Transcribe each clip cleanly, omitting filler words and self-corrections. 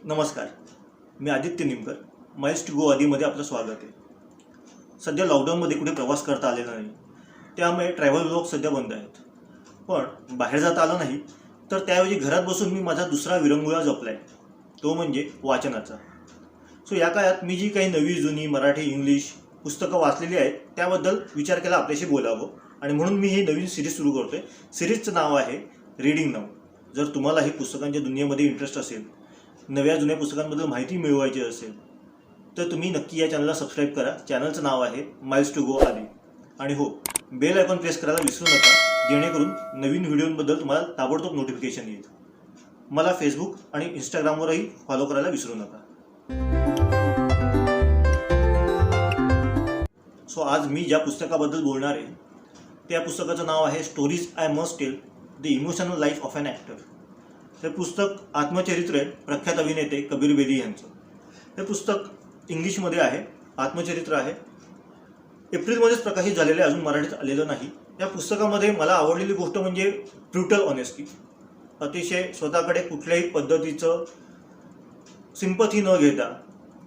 नमस्कार, मी Aditya Nimkar. Miles to go आदीमध्ये आपलं स्वागत आहे. सध्या लॉकडाऊनमध्ये कुठे प्रवास करता आलेला नाही, त्यामुळे ट्रॅव्हल ब्लॉग सध्या बंद आहेत. पण बाहेर जाता आलं नाही, तर त्याऐवजी घरात बसून मी माझा दुसरा विरंगुळा जपला आहे, तो म्हणजे वाचनाचा. या काळात मी जी काही नवी जुनी मराठी इंग्लिश पुस्तकं वाचलेली आहेत त्याबद्दल विचार केला आपल्याशी बोलावं, आणि म्हणून मी ही नवीन सिरीज सुरू करतोय. सिरीजचं नाव आहे रीडिंग नाऊ. जर तुम्हालाही पुस्तकांच्या दुनियेमध्ये इंटरेस्ट असेल, नव्या जुन्या पुस्तकांबद्दल माहिती मिळवायची असेल, तर तुम्ही नक्की या चॅनलला सबस्क्राईब करा. चॅनलचं नाव आहे माइल्स टू गो आदी. आणि हो, बेल आयकॉन प्रेस करायला विसरू नका, जेणेकरून नवीन व्हिडिओंबद्दल तुम्हाला ताबडतोब नोटिफिकेशन येईल. मला फेसबुक आणि इंस्टाग्रामवरही फॉलो करायला विसरू नका. आज मी ज्या पुस्तकाबद्दल बोलणार आहे त्या पुस्तकाचं नाव आहे stories I must tell, the emotional life of an actor. हे पुस्तक आत्मचरित्र आहे प्रख्यात अभिनेते कबीर बेदी यांचं. हे पुस्तक इंग्लिशमध्ये आहे, आत्मचरित्र आहे. एप्रिलमध्येच प्रकाशित झालेलं आहे, अजून मराठीत आलेलं नाही. या पुस्तकामध्ये मला आवडलेली गोष्ट म्हणजे ब्रुटल ऑनेस्टी. अतिशय स्वतःकडे कुठल्याही पद्धतीचं सिंपथी न घेता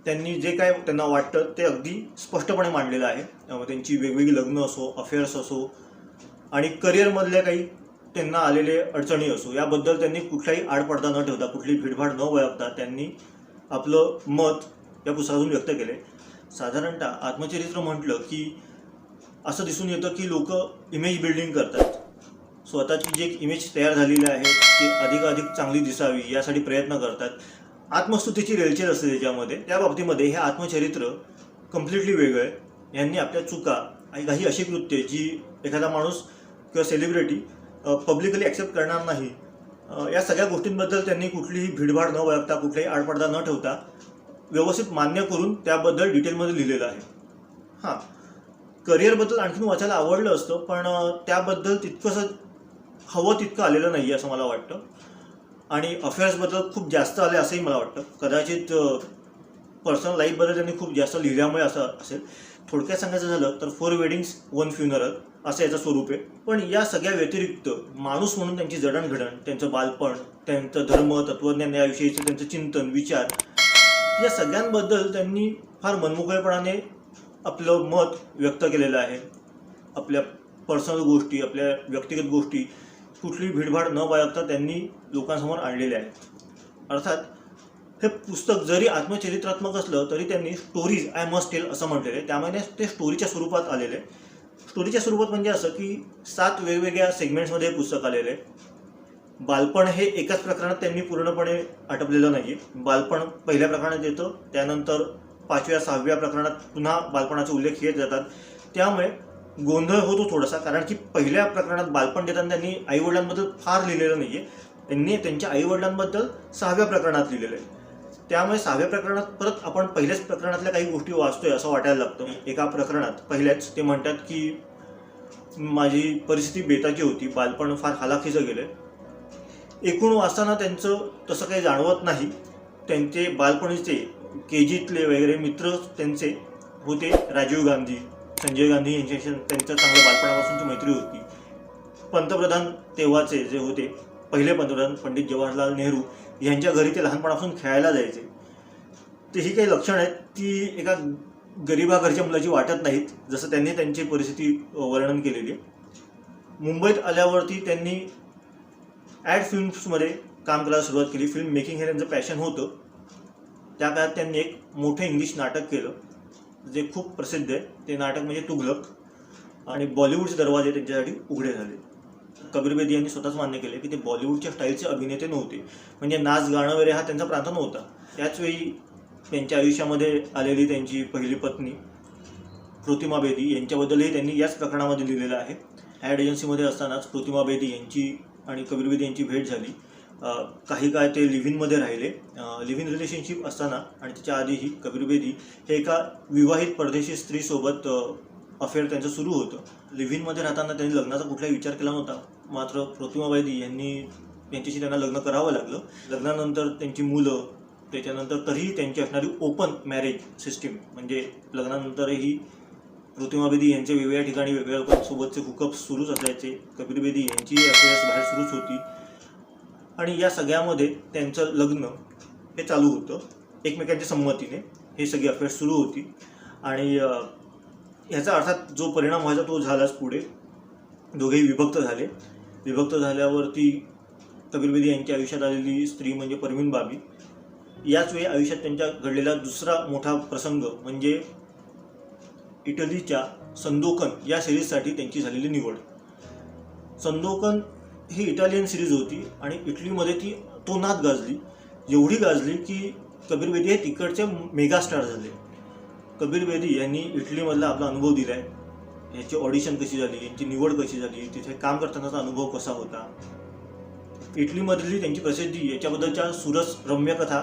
त्यांनी जे काय त्यांना वाटतं ते अगदी स्पष्टपणे मांडलेलं आहे. त्यांची वेगवेगळी लग्न असो, अफेअर्स असो, आणि करिअरमधल्या काही त्यांना आलेले अडचणी असो, याबद्दल त्यांनी कुठलाही आडपडदा न ठेवता, कुठली भीडभाड न वळवता त्यांनी आपलं मत या पुस्तकातून व्यक्त केले. साधारणतः आत्मचरित्र म्हटलं की असं दिसून येतं की लोक इमेज बिल्डिंग करतात. स्वतःची जी एक इमेज तयार झालेली आहे ती अधिकाधिक चांगली दिसावी यासाठी प्रयत्न करतात. आत्मस्तुतीची रेलचेल असते त्याच्यामध्ये. त्या बाबतीमध्ये हे आत्मचरित्र कम्प्लिटली वेगळं आहे. यांनी आपल्या चुका आणि काही अशी कृत्ये जी एखादा माणूस किंवा सेलिब्रिटी पब्लिकली ॲक्सेप्ट करणार नाही, या सगळ्या गोष्टींबद्दल त्यांनी कुठलीही भीडभाड न वळखता, कुठलाही आडपडदा न ठेवता व्यवस्थित मान्य करून त्याबद्दल डिटेलमध्ये लिहिलेलं आहे. हां, करिअरबद्दल आणखीन वाचायला आवडलं असतं, पण त्याबद्दल तितकंसं हवं तितकं आलेलं नाही असं मला वाटतं. आणि अफेअर्सबद्दल खूप जास्त आले असंही मला वाटतं. कदाचित पर्सनल लाईफबद्दल त्यांनी खूप जास्त लिहिल्यामुळे असं असेल. थोडक्यात सांगायचं झालं तर 4 वेडिंग्स 1 फ्युनरल असं याचं स्वरूप आहे. पण या सगळ्या व्यतिरिक्त माणूस म्हणून त्यांची जडणघडण, त्यांचं बालपण, त्यांचं धर्म, तत्त्वज्ञान याविषयीचं त्यांचं चिंतन, विचार, या सगळ्यांबद्दल त्यांनी फार मनमोकळेपणाने आपलं मत व्यक्त केलेलं आहे. आपल्या पर्सनल गोष्टी, आपल्या व्यक्तिगत गोष्टी कुठली भीडभाड न बाळगता त्यांनी लोकांसमोर आणलेल्या आहेत. अर्थात हे पुस्तक जरी आत्मचरित्रात्मक असलं तरी त्यांनी स्टोरीज आय मस्ट टेल असं म्हटलेलं आहे. त्यामुळे ते स्टोरीच्या स्वरूपात आलेलं आहे. स्टोरीच्या स्वरूपात म्हणजे असं की 7 वेगवेगळ्या सेगमेंट्समध्ये हे पुस्तक आलेलं आहे. बालपण हे एकाच प्रकरणात त्यांनी पूर्णपणे आटपलेलं नाही आहे. बालपण पहिल्या प्रकरणात येतं, त्यानंतर 5व्या 6व्या प्रकरणात पुन्हा बालपणाचे उल्लेख येत जातात. त्यामुळे गोंधळ होतो थोडासा, कारण की पहिल्या प्रकरणात बालपण देताना त्यांनी आईवडिलांबद्दल फार लिहिलेलं नाही आहे. त्यांनी त्यांच्या आईवडिलांबद्दल 6व्या प्रकरणात लिहिलेलं आहे. त्यामुळे 6व्या प्रकरणात परत आपण पहिल्याच प्रकरणातल्या काही गोष्टी वाचतोय असं वाटायला लागतं. एका प्रकरणात पहिल्याच ते म्हणतात की माझी परिस्थिती बेताची होती, बालपण फार हालाखीचं गेलं. एकूण वाचताना त्यांचं तसं काही जाणवत नाही. त्यांचे बालपणीचे KGतले वगैरे मित्र त्यांचे होते राजीव गांधी, संजय गांधी यांच्याशी त्यांचं चांगलं बालपणापासूनची मैत्री होती. पंतप्रधान तेव्हाचे जे होते पहिले पंतप्रधान पंडित जवाहरलाल नेहरू यांच्या घरी ते लहानपणापासून खेळायला जायचे. ते ही काही लक्षणं आहेत ती एका गरिबा घरच्या मुलाची वाटत नाहीत, जसं त्यांनी त्यांची परिस्थिती वर्णन केलेली आहे. मुंबईत आल्यावरती त्यांनी ॲड फिल्म्समध्ये काम करायला सुरुवात केली. फिल्म मेकिंग हे त्यांचं पॅशन होतं. त्या काळात त्यांनी एक मोठं इंग्लिश नाटक केलं जे खूप प्रसिद्ध आहे. ते नाटक म्हणजे तुघलक. आणि बॉलिवूडचे दरवाजे त्यांच्यासाठी उघडे झाले. कबीर बेदी यांनी स्वतःच मान्य केले की ते बॉलिवूडच्या स्टाईलचे अभिनेते नव्हते. म्हणजे नाच गाणं वगैरे हा त्यांचा प्रांत नव्हता. त्याचवेळी त्यांच्या आयुष्यामध्ये आलेली त्यांची पहिली पत्नी प्रतिमा बेदी यांच्याबद्दलही त्यांनी याच प्रकरणामध्ये लिहिलेलं आहे. ॲड एजन्सीमध्ये असतानाच प्रतिमा बेदी यांची आणि कबीर बेदी यांची भेट झाली. काही काळ ते लिव्हिनमध्ये राहिले. लिव्हिन रिलेशनशिप असताना आणि त्याच्या आधीही कबीर बेदी हे एका विवाहित परदेशी स्त्रीसोबत अफेअर त्यांचं सुरू होतं. लिव्हिनमध्ये राहताना त्यांनी लग्नाचा कुठलाही विचार केला नव्हता. मात्र प्रतिमा बेदी यांच्याशी त्यांना लग्न करावं लागलं. लग्नानंतर त्यांची मुलं, त्याच्यानंतर तरीही त्यांची असणारी ओपन मॅरेज सिस्टीम, म्हणजे लग्नानंतरही प्रतिमा बेदी यांचे वेगवेगळ्या ठिकाणी वेगवेगळ्या लोकांसोबतचे हुकअप्स सुरूच असायचे. कबीर बेदी यांची अफेअर्स बाहेर सुरूच होती. आणि या सगळ्यामध्ये त्यांचं लग्न हे चालू होतं. एकमेकांच्या संमतीने हे सगळी अफेअर सुरू होती आणि ह्याचा अर्थात जो परिणाम व्हायचा तो झालाच. पुढे दोघेही विभक्त झाले. विभक्त झाल्यावरती कबीर बेदी यांच्या आयुष्यात आलेली स्त्री म्हणजे परवीन बाबी. याच वेळी आयुष्यात त्यांच्या घडलेला दुसरा मोठा प्रसंग म्हणजे इटलीच्या संदोकन या सिरीजसाठी त्यांची झालेली निवड. संदोकन ही इटालियन सिरीज होती आणि इटलीमध्ये ती तोनात गाजली. एवढी गाजली की कबीर बेदी हे तिकडचे मेगास्टार झाले. कबीर बेदी यांनी इटलीमधला आपला अनुभव दिला आहे. याची ऑडिशन कशी झाली, यांची निवड कशी झाली, तिथे काम करतानाचा अनुभव कसा होता, इटलीमधली त्यांची प्रसिद्धी, याच्याबद्दलच्या सुरस रम्य कथा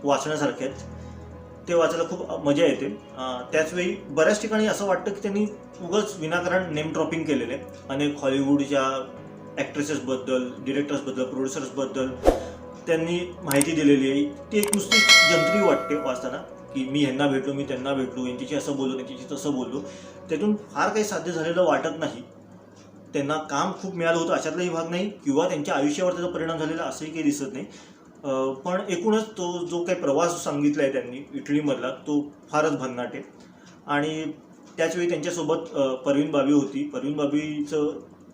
वाचण्यासारख्या आहेत. ते वाचायला खूप मजा येते. त्याचवेळी बऱ्याच ठिकाणी असं वाटतं की त्यांनी उगाच विनाकारण नेम ड्रॉपिंग केलेलं आहे. अनेक हॉलिवूडच्या ॲक्ट्रेसेसबद्दल, डिरेक्टर्सबद्दल, प्रोड्युसर्सबद्दल त्यांनी माहिती दिलेली आहे. ती एक नुसती जंत्री वाटते वाचताना की मी ह्यांना भेटलो, मी त्यांना भेटलो, यांच्याशी असं बोललो, त्यांच्याशी तसं बोललो. त्यातून फार काही साध्य झालेलं वाटत नाही. त्यांना काम खूप मिळालं होतं अशातलाही भाग नाही किंवा त्यांच्या आयुष्यावर त्याचा परिणाम झालेला असंही काही दिसत नाही. पण एकूणच तो जो काही प्रवास सांगितला आहे त्यांनी इटलीमधला तो फारच भन्नाट आहे. आणि त्याचवेळी त्यांच्यासोबत परवीन बाबी होती. परवीन बाबीचं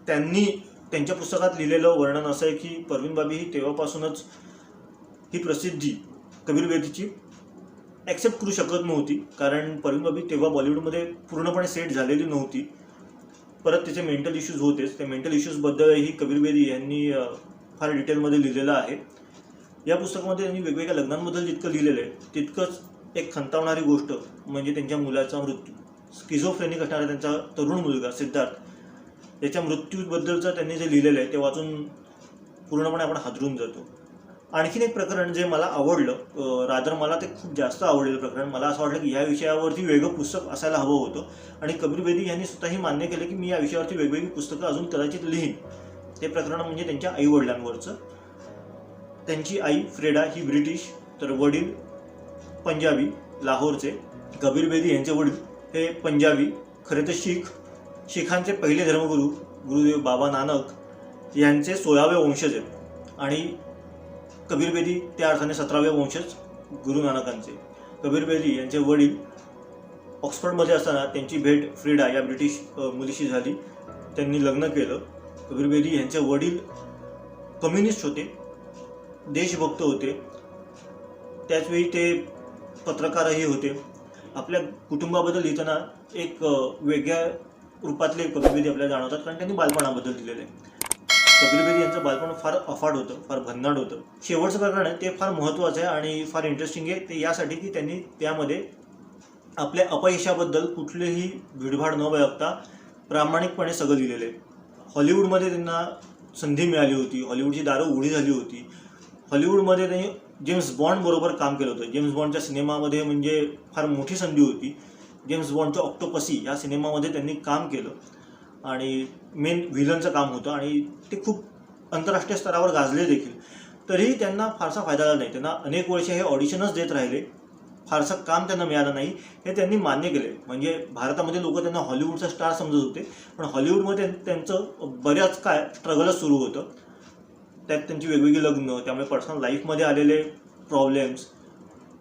त्यांनी त्यांच्या पुस्तकात लिहिलेलं वर्णन असं आहे की परवीन बाबी ही तेव्हापासूनच ही प्रसिद्धी कबीर बेदीची ॲक्सेप्ट करू शकत नव्हती. कारण परवीन बाबी तेव्हा बॉलिवूडमध्ये पूर्णपणे सेट झालेली नव्हती. परत तिचे मेंटल इश्यूज होतेच. त्या मेंटल इश्यूजबद्दलही कबीर बेदी यांनी फार डिटेलमध्ये लिहिलेलं आहे. या पुस्तकामध्ये त्यांनी वेगवेगळ्या लग्नांबद्दल जितकं लिहिलेलं आहे तितकंच एक खंतावणारी गोष्ट म्हणजे त्यांच्या मुलाचा मृत्यू. स्किझोफ्रेनिक असणारा त्यांचा तरुण मुलगा सिद्धार्थ याच्या मृत्यूबद्दलचं त्यांनी जे लिहिलेलं आहे ते वाचून पूर्णपणे आपण हादरून जातो. आणखीन एक प्रकरण जे मला आवडलं, रादर मला ते खूप जास्त आवडलेलं प्रकरण, मला असं वाटलं की या विषयावरती वेगळं पुस्तक असायला हवं होतं. आणि कबीर बेदी यांनी स्वतःही मान्य केलं की मी या विषयावरती वेगवेगळी पुस्तकं अजून कदाचित लिहीन. ते प्रकरण म्हणजे त्यांच्या आईवडिलांवरचं. त्यांची आई फ्रेडा ही ब्रिटिश तर वडील पंजाबी लाहोरचे. कबीर बेदी यांचे वडील हे पंजाबी, खरे तर शीखांचे पहिले धर्मगुरू गुरुदेव बाबा नानक यांचे 16वे वंशज आहेत आणि कबीर बेदी त्या अर्थाने 17वे वंशज गुरु नानकांचे. कबीर बेदी यांचे वडील ऑक्सफर्डमध्ये असताना त्यांची भेट फ्रीडा या ब्रिटिश मुलीशी झाली. त्यांनी लग्न केलं. कबीर बेदी यांचे वडील कम्युनिस्ट होते, देशभक्त होते. त्याचवेळी ते पत्रकारही होते. आपल्या कुटुंबाबद्दल लिहिताना एक वेगळ्या रूपातले कबीर बेदी आपल्याला जाणवतात कारण त्यांनी बालपणाबद्दल दिलेलं आहे. कबीर बेदी यांचं बालपण फार अफाट होतं, फार भन्नाट होतं. शेवटचं प्रकरण आहे ते फार महत्त्वाचं आहे आणि फार इंटरेस्टिंग आहे. ते यासाठी की त्यांनी त्यामध्ये आपल्या अपयशाबद्दल कुठलीही भीडभाड न बाळगता प्रामाणिकपणे सगळं लिहिलेलं आहे. हॉलिवूडमध्ये त्यांना संधी मिळाली होती, हॉलिवूडची दारं उघडी झाली होती. हॉलिवूडमध्ये त्यांनी जेम्स बॉन्ड बरोबर काम केलं होतं. जेम्स बॉन्डच्या सिनेमामध्ये म्हणजे फार मोठी संधी होती. जेम्स बॉन्डच्या ऑक्टोपसी या सिनेमामध्ये त्यांनी काम केलं आणि मेन व्हिलनचं काम होतं आणि ते खूप आंतरराष्ट्रीय स्तरावर गाजले देखील. तरीही त्यांना फारसा फायदा झाला नाही. त्यांना अनेक वर्ष हे ऑडिशनच देत राहिले, फारसं काम त्यांना मिळालं नाही हे त्यांनी मान्य केले. म्हणजे भारतामध्ये लोक त्यांना हॉलिवूडचा स्टार समजत होते पण हॉलिवूडमध्ये त्यांचं बऱ्याच काय स्ट्रगलच सुरू होतं. त्यात त्यांची वेगवेगळी लग्न, त्यामुळे पर्सनल लाईफमध्ये आलेले प्रॉब्लेम्स,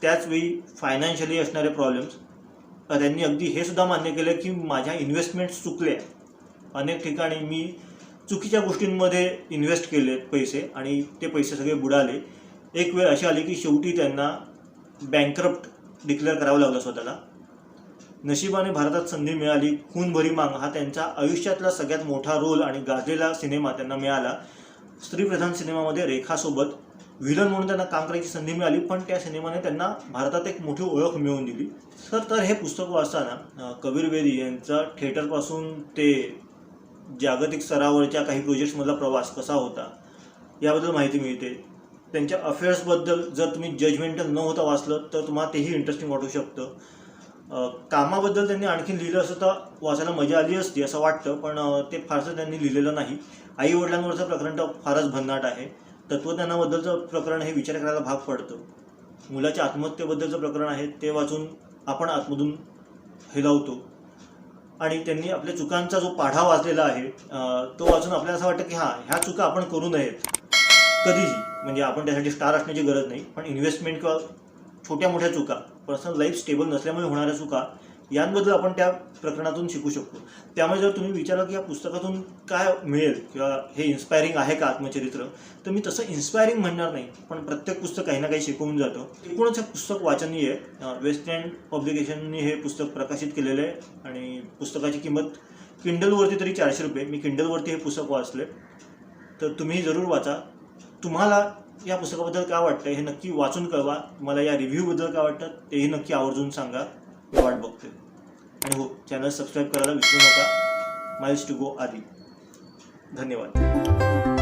त्याचवेळी फायनान्शियली असणारे प्रॉब्लेम्स. त्यांनी अगदी हे सुद्धा मान्य केलं की माझ्या इन्व्हेस्टमेंट्स चुकल्या. अनेक ठिकाणी मी चुकीच्या गोष्टींमध्ये इन्व्हेस्ट केलेत पैसे आणि ते पैसे सगळे बुडाले. एक वेळ अशी आली की शेवटी त्यांना बँकरप्ट डिक्लेअर करावं लागलं स्वतःला. नशिबाने भारतात संधी मिळाली. खून भरी मांग हा त्यांच्या आयुष्यातला सगळ्यात मोठा रोल आणि गाजलेला सिनेमा त्यांना मिळाला. स्त्रीप्रधान सिनेमामध्ये रेखासोबत व्हिलन म्हणून त्यांना काम करायची संधी मिळाली पण त्या सिनेमाने त्यांना भारतात एक मोठी ओळख मिळवून दिली. तर हे पुस्तक वाचताना कबीर बेदी यांचा थिएटरपासून ते जागतिक स्तरावरच्या काही प्रोजेक्ट्समधला प्रवास कसा होता याबद्दल माहिती मिळते. त्यांच्या अफेअर्सबद्दल जर तुम्ही जजमेंटल न होता वाचलं तर तुम्हाला तेही इंटरेस्टिंग वाटू शकतं. कामाबद्दल त्यांनी आणखीन लिहिलं असं तर वाचायला मजा आली असती असं वाटतं पण ते फारसं त्यांनी लिहिलेलं नाही. आई वडिलांवरचं प्रकरण तर फारच भन्नाट आहे. तत्त्वज्ञानाबद्दलचं प्रकरण हे विचार करायला भाग पडतं. मुलाच्या आत्महत्येबद्दलचं प्रकरण आहे ते वाचून आपण आतमधून हेलावतो आणि त्यांनी आपल्या चुकांचा जो पाढा वाचलेला आहे तो वाचून आपल्याला असं वाटतं की हां ह्या चुका आपण करू नयेत. कधीही, म्हणजे आपण त्यासाठी स्टार असण्याची गरज नाही, पण इन्व्हेस्टमेंट किंवा छोट्या मोठ्या चुका, पर्सनल लाईफ स्टेबल नसल्यामुळे होणाऱ्या चुका यांबद्दल आपण त्या प्रकरणातून शिकू शकतो. त्यामुळे जर तुम्ही विचारलं की या पुस्तकातून काय मिळेल किंवा हे इन्स्पायरिंग आहे का आत्मचरित्र, तर मी तसं इन्स्पायरिंग म्हणणार नाही, पण प्रत्येक पुस्तक काही ना काही शिकवून जातं. एकूणच हे पुस्तक वाचनीय आहे. वेस्ट एंड पब्लिकेशननी हे पुस्तक प्रकाशित केलेलं आहे आणि पुस्तकाची किंमत किंडलवरती तरी 400 रुपये. मी किंडलवरती हे पुस्तक वाचले, तर तुम्ही जरूर वाचा. तुम्हाला या पुस्तकाबद्दल काय वाटतं हे नक्की वाचून कळवा. मला या रिव्ह्यूबद्दल काय वाटतं तेही नक्की आवर्जून सांगा. मी वाट बघते. आणि हो, चॅनल सबस्क्राईब करायला विसरू नका. माइल्स टू गो आदी. धन्यवाद.